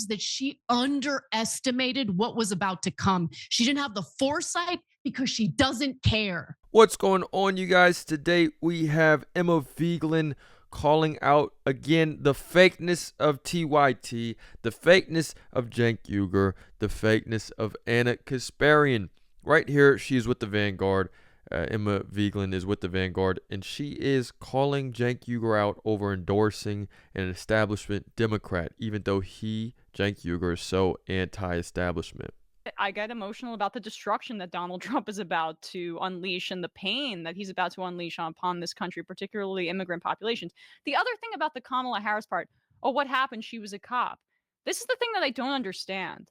that she underestimated what was about to come. She didn't have the foresight because she doesn't care. What's going on, you guys? Today we have Emma Vigeland calling out again the fakeness of TYT, the fakeness of Cenk Uygur, the fakeness of Ana Kasparian. Right here, she's with the Vanguard. Emma Vigeland is with the Vanguard, and she is calling Cenk Uygur out over endorsing an establishment Democrat, even though Cenk Uygur, is so anti-establishment. I get emotional about the destruction that Donald Trump is about to unleash and the pain that he's about to unleash upon this country, particularly immigrant populations. The other thing about the Kamala Harris part, oh, what happened? She was a cop. This is the thing that I don't understand.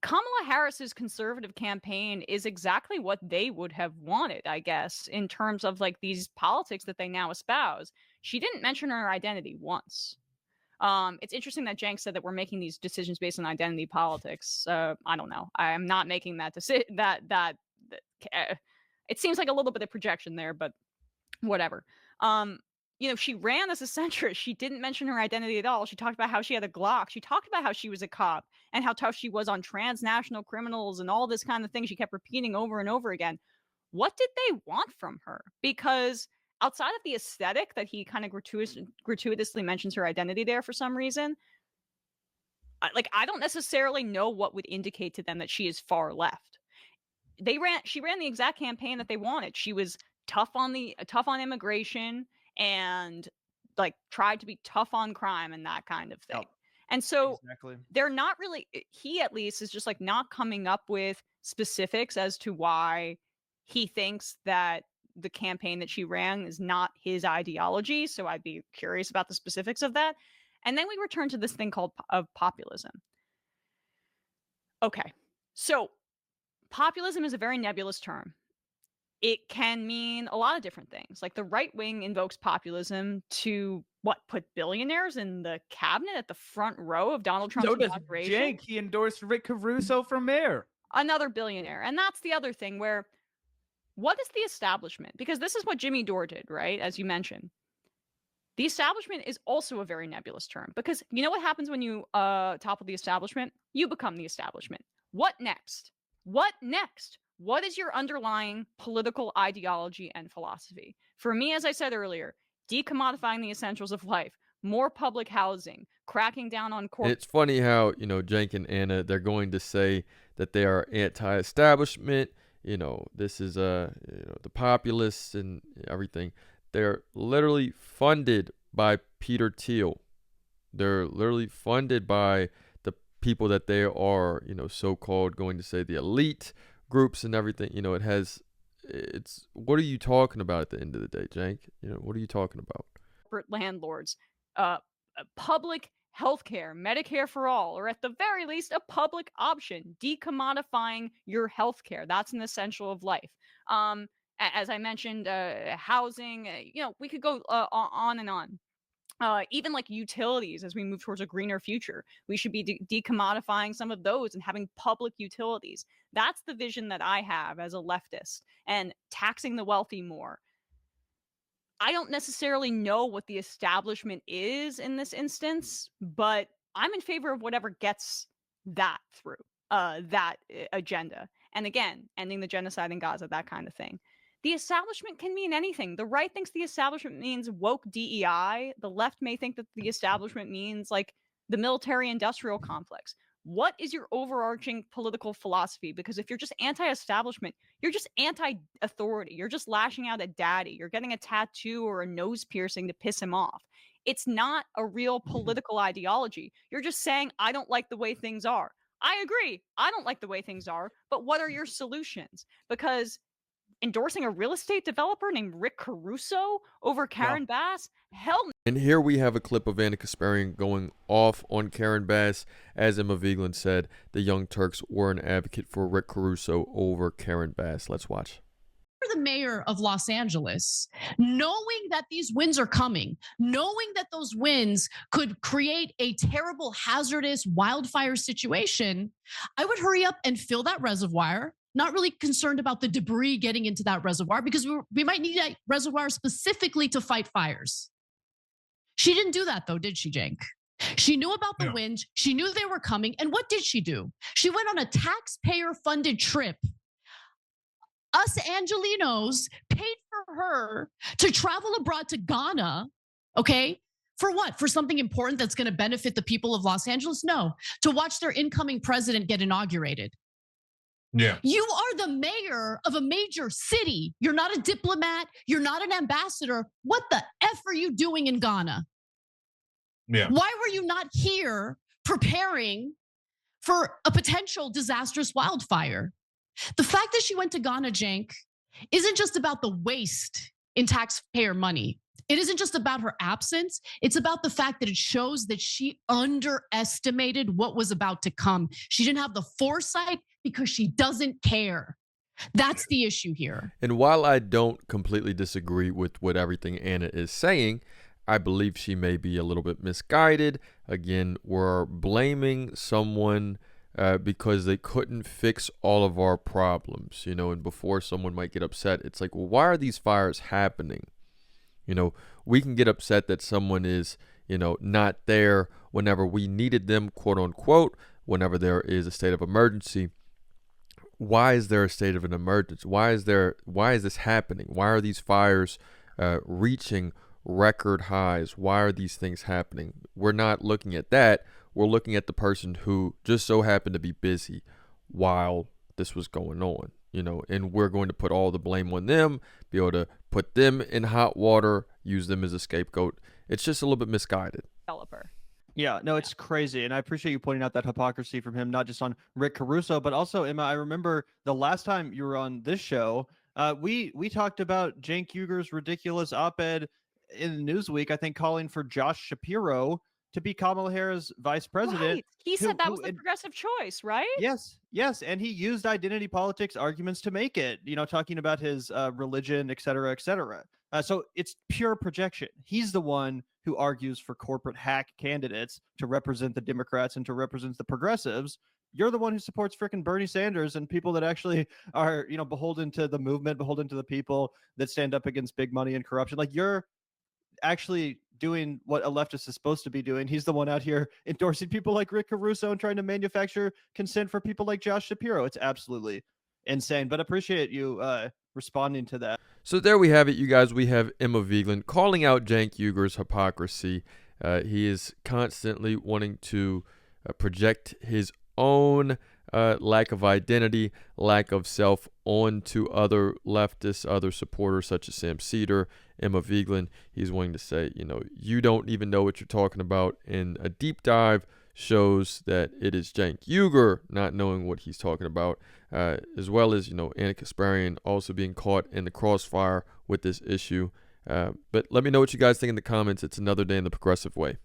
Kamala Harris's conservative campaign is exactly what they would have wanted, I guess, in terms of like these politics that they now espouse. She didn't mention her identity once. It's interesting that Cenk said that we're making these decisions based on identity politics. I don't know. I am not making that decision. It seems like a little bit of projection there, but whatever. She ran as a centrist. She didn't mention her identity at all. She talked about how she had a Glock. She talked about how she was a cop and how tough she was on transnational criminals and all this kind of thing. She kept repeating over and over again. What did they want from her? Because outside of the aesthetic that he kind of gratuitously mentions her identity there for some reason, I don't necessarily know what would indicate to them that she is far left. She ran the exact campaign that they wanted. She was tough on immigration and like tried to be tough on crime and that kind of thing. Yep. And so Exactly. they're not really, he at least is just like not coming up with specifics as to why he thinks that the campaign that she ran is not his ideology. So I'd be curious about the specifics of that. And then we return to this thing called of populism. Okay. So populism is a very nebulous term. It can mean a lot of different things. Like the right wing invokes populism to put billionaires in the cabinet at the front row of Donald Trump's So does inauguration. Cenk. He endorsed Rick Caruso for mayor. Another billionaire. And that's the other thing where what is the establishment? Because this is what Jimmy Dore did, right? As you mentioned. The establishment is also a very nebulous term because you know what happens when you topple the establishment? You become the establishment. What next? What next? What is your underlying political ideology and philosophy? For me, as I said earlier, decommodifying the essentials of life, more public housing, cracking down on corporate. It's funny how, Cenk and Anna, they're going to say that they are anti-establishment. This is the populists and everything. They're literally funded by Peter Thiel. They're literally funded by the people that they are, so-called going to say the elite groups and everything. It's what are you talking about at the end of the day, Cenk? What are you talking about? Corporate landlords, public healthcare, Medicare for all, or at the very least, a public option, decommodifying your healthcare. That's an essential of life. As I mentioned, housing, we could go on and on. Even like utilities as we move towards a greener future. We should be decommodifying some of those and having public utilities. That's the vision that I have as a leftist, and taxing the wealthy more. I don't necessarily know what the establishment is in this instance, but I'm in favor of whatever gets that through, that agenda. And again, ending the genocide in Gaza, that kind of thing. The establishment can mean anything. The right thinks the establishment means woke DEI. The left may think that the establishment means like the military-industrial complex. What is your overarching political philosophy? Because if you're just anti-establishment, you're just anti-authority. You're just lashing out at daddy. You're getting a tattoo or a nose piercing to piss him off. It's not a real political ideology. You're just saying, I don't like the way things are. I agree. I don't like the way things are. But what are your solutions? Because endorsing a real estate developer named Rick Caruso over Karen Bass? Hell no. And here we have a clip of Ana Kasparian going off on Karen Bass. As Emma Vigeland said, the Young Turks were an advocate for Rick Caruso over Karen Bass. Let's watch. The mayor of Los Angeles, knowing that these winds are coming, knowing that those winds could create a terrible, hazardous wildfire situation, I would hurry up and fill that reservoir. Not really concerned about the debris getting into that reservoir because we might need that reservoir specifically to fight fires. She didn't do that though, did she, Cenk? She knew about the wins. She knew they were coming. And what did she do? She went on a taxpayer-funded trip. Us Angelinos paid for her to travel abroad to Ghana, okay? For what? For something important that's going to benefit the people of Los Angeles? No, to watch their incoming president get inaugurated. Yeah. You are the mayor of a major city. You're not a diplomat. You're not an ambassador. What the F are you doing in Ghana? Yeah. Why were you not here preparing for a potential disastrous wildfire? The fact that she went to Ghana, Cenk, isn't just about the waste in taxpayer money. It isn't just about her absence. It's about the fact that it shows that she underestimated what was about to come. She didn't have the foresight because she doesn't care. That's the issue here. And while I don't completely disagree with what everything Anna is saying, I believe she may be a little bit misguided. Again, we're blaming someone because they couldn't fix all of our problems, and before someone might get upset, it's like, well, why are these fires happening? We can get upset that someone is, not there whenever we needed them, quote unquote, whenever there is a state of emergency. Why is there a state of an emergency? Why is this happening? Why are these fires reaching record highs? Why are these things happening? We're not looking at that. We're looking at the person who just so happened to be busy while this was going on, and we're going to put all the blame on them, be able to put them in hot water, use them as a scapegoat. It's just a little bit misguided. Developer. Yeah, no, it's crazy. And I appreciate you pointing out that hypocrisy from him, not just on Rick Caruso, but also, Emma, I remember the last time you were on this show, we talked about Cenk Uger's ridiculous op-ed in Newsweek, I think, calling for Josh Shapiro to be Kamala Harris' vice president. Right. He said that was the progressive choice, right? Yes. And he used identity politics arguments to make it, talking about his religion, et cetera, et cetera. So it's pure projection. He's the one who argues for corporate hack candidates to represent the Democrats and to represent the progressives. You're the one who supports frickin' Bernie Sanders and people that actually are, beholden to the movement, beholden to the people that stand up against big money and corruption. Like, you're actually doing what a leftist is supposed to be doing. He's the one out here endorsing people like Rick Caruso and trying to manufacture consent for people like Josh Shapiro. It's absolutely insane, but appreciate you responding to that. So there we have it, you guys. We have Emma Vigeland calling out Cenk Uger's hypocrisy. He is constantly wanting to project his own lack of identity, lack of self onto other leftists, other supporters such as Sam Cedar, Emma Vigeland. He's wanting to say, you don't even know what you're talking about. And a deep dive shows that it is Cenk Uger not knowing what he's talking about, as well as, Ana Kasparian also being caught in the crossfire with this issue. But let me know what you guys think in the comments. It's another day in the progressive way.